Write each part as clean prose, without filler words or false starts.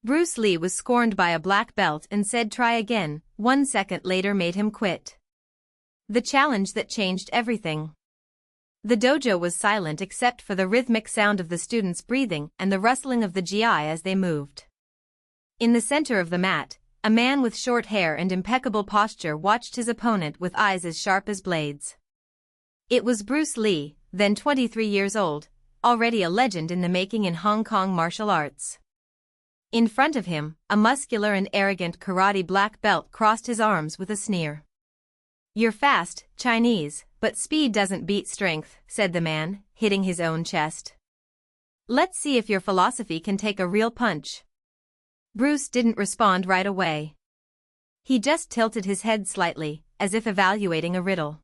Bruce Lee was scorned by a black belt and said try again. 1 second later made him quit. The challenge that changed everything. The dojo was silent except for the rhythmic sound of the students breathing and the rustling of the gi as they moved. In the center of the mat, a man with short hair and impeccable posture watched his opponent with eyes as sharp as blades. It was Bruce Lee, then 23 years old, already a legend in the making in Hong Kong martial arts. In front of him, a muscular and arrogant karate black belt crossed his arms with a sneer. "You're fast, Chinese, but speed doesn't beat strength," said the man, hitting his own chest. "Let's see if your philosophy can take a real punch." Bruce didn't respond right away. He just tilted his head slightly, as if evaluating a riddle.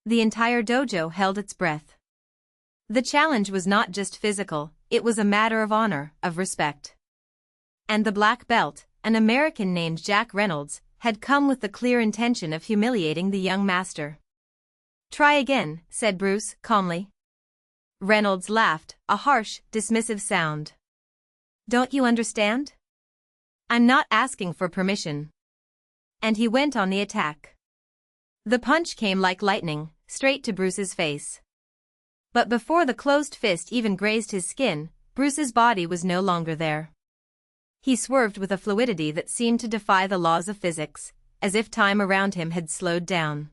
The entire dojo held its breath. The challenge was not just physical, it was a matter of honor, of respect. And the black belt, an American named Jack Reynolds, had come with the clear intention of humiliating the young master. "Try again," said Bruce, calmly. Reynolds laughed, a harsh, dismissive sound. "Don't you understand? I'm not asking for permission." And he went on the attack. The punch came like lightning, straight to Bruce's face. But before the closed fist even grazed his skin, Bruce's body was no longer there. He swerved with a fluidity that seemed to defy the laws of physics, as if time around him had slowed down.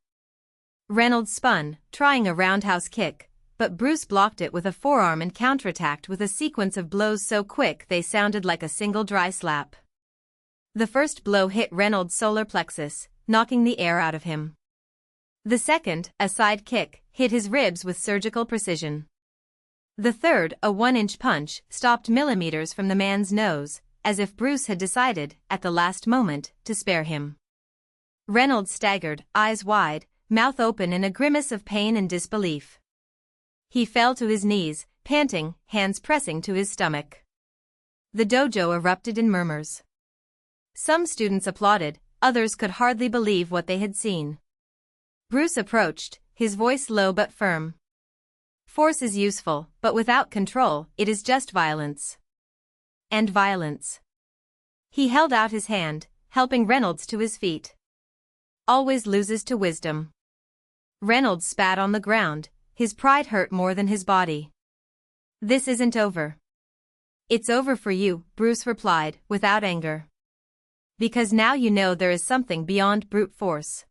Reynolds spun, trying a roundhouse kick, but Bruce blocked it with a forearm and counterattacked with a sequence of blows so quick they sounded like a single dry slap. The first blow hit Reynolds' solar plexus, knocking the air out of him. The second, a side kick, hit his ribs with surgical precision. The third, a 1-inch punch, stopped millimeters from the man's nose, as if Bruce had decided, at the last moment, to spare him. Reynolds staggered, eyes wide, mouth open in a grimace of pain and disbelief. He fell to his knees, panting, hands pressing to his stomach. The dojo erupted in murmurs. Some students applauded, others could hardly believe what they had seen. Bruce approached, his voice low but firm. "Force is useful, but without control, it is just violence. And violence." He held out his hand, helping Reynolds to his feet. "Always loses to wisdom." Reynolds spat on the ground, his pride hurt more than his body. "This isn't over." "It's over for you," Bruce replied, without anger. "Because now you know there is something beyond brute force.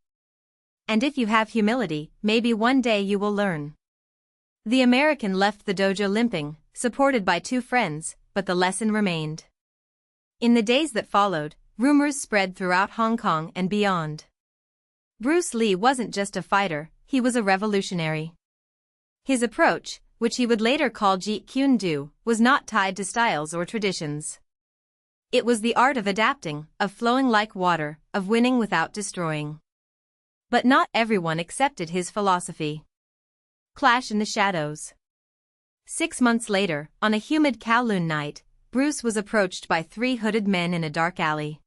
And if you have humility, maybe one day you will learn." The American left the dojo limping, supported by 2 friends, but the lesson remained. In the days that followed, rumors spread throughout Hong Kong and beyond. Bruce Lee wasn't just a fighter, he was a revolutionary. His approach, which he would later call Jeet Kune Do, was not tied to styles or traditions. It was the art of adapting, of flowing like water, of winning without destroying. But not everyone accepted his philosophy. Clash in the shadows. 6 months later, on a humid Kowloon night, Bruce was approached by 3 hooded men in a dark alley.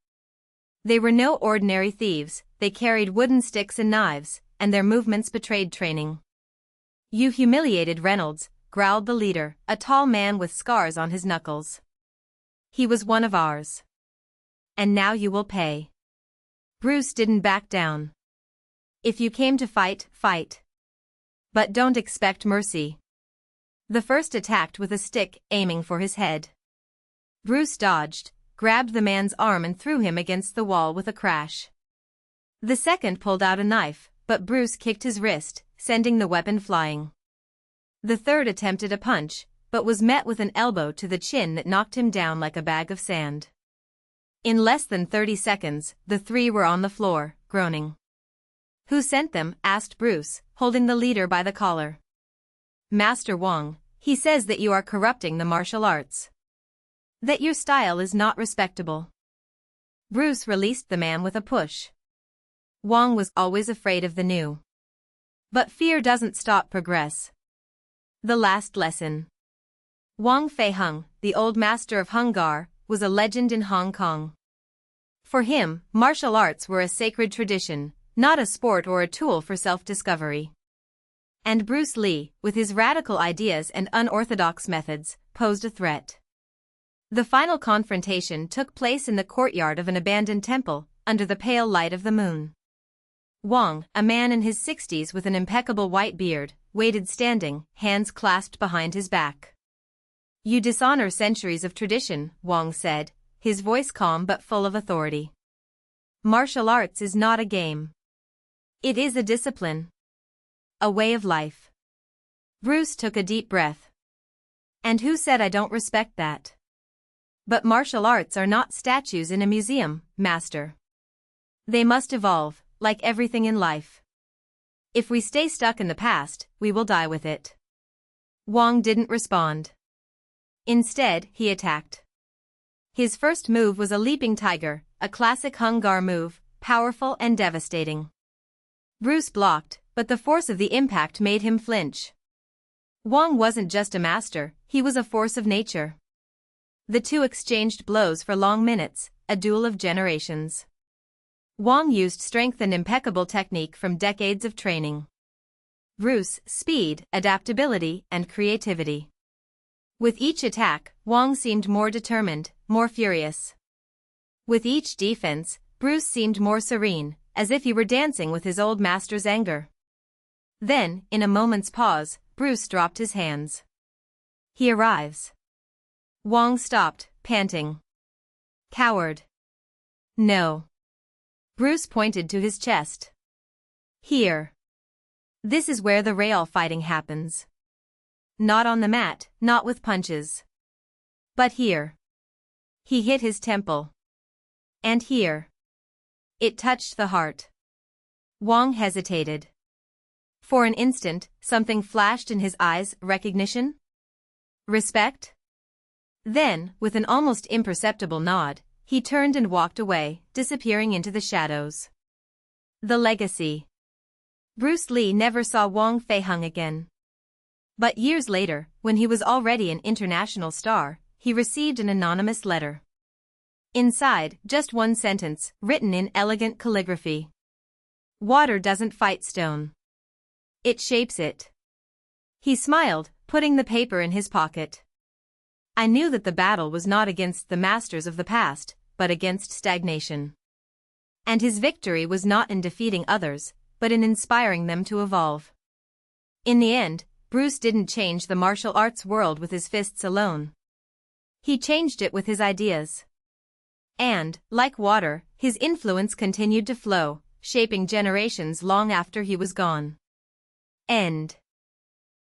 They were no ordinary thieves, they carried wooden sticks and knives, and their movements betrayed training. "You humiliated Reynolds," growled the leader, a tall man with scars on his knuckles. "He was one of ours. And now you will pay." Bruce didn't back down. "If you came to fight, fight. But don't expect mercy." The first attacked with a stick, aiming for his head. Bruce dodged, grabbed the man's arm and threw him against the wall with a crash. The second pulled out a knife, but Bruce kicked his wrist, sending the weapon flying. The third attempted a punch, but was met with an elbow to the chin that knocked him down like a bag of sand. In less than 30 seconds, the 3 were on the floor, groaning. "Who sent them?" asked Bruce, holding the leader by the collar. "Master Wong. He says that you are corrupting the martial arts. That your style is not respectable." Bruce released the man with a push. Wong was always afraid of the new. But fear doesn't stop progress. The last lesson. Wong Fei Hung, the old master of Hung Gar, was a legend in Hong Kong. For him, martial arts were a sacred tradition, not a sport or a tool for self-discovery. And Bruce Lee, with his radical ideas and unorthodox methods, posed a threat. The final confrontation took place in the courtyard of an abandoned temple, under the pale light of the moon. Wang, a man in his 60s with an impeccable white beard, waited standing, hands clasped behind his back. "You dishonor centuries of tradition," Wang said, his voice calm but full of authority. "Martial arts is not a game. It is a discipline. A way of life." Bruce took a deep breath. "And who said I don't respect that? But martial arts are not statues in a museum, Master. They must evolve, like everything in life. If we stay stuck in the past, we will die with it." Wang didn't respond. Instead, he attacked. His first move was a leaping tiger, a classic Hung Gar move, powerful and devastating. Bruce blocked, but the force of the impact made him flinch. Wang wasn't just a master, he was a force of nature. The two exchanged blows for long minutes, a duel of generations. Wang used strength and impeccable technique from decades of training. Bruce, speed, adaptability, and creativity. With each attack, Wang seemed more determined, more furious. With each defense, Bruce seemed more serene, as if he were dancing with his old master's anger. Then, in a moment's pause, Bruce dropped his hands. "He arrives." Wang stopped, panting. "Coward." "No." Bruce pointed to his chest. "Here. This is where the real fighting happens. Not on the mat, not with punches. But here." He hit his temple. "And here." It touched the heart. Wang hesitated. For an instant, something flashed in his eyes, recognition? Respect? Then, with an almost imperceptible nod, he turned and walked away, disappearing into the shadows. The legacy. Bruce Lee never saw Wang Feiheng again. But years later, when he was already an international star, he received an anonymous letter. Inside, just one sentence, written in elegant calligraphy. "Water doesn't fight stone. It shapes it." He smiled, putting the paper in his pocket. "I knew that the battle was not against the masters of the past, but against stagnation. And his victory was not in defeating others, but in inspiring them to evolve." In the end, Bruce didn't change the martial arts world with his fists alone. He changed it with his ideas. And, like water, his influence continued to flow, shaping generations long after he was gone. End.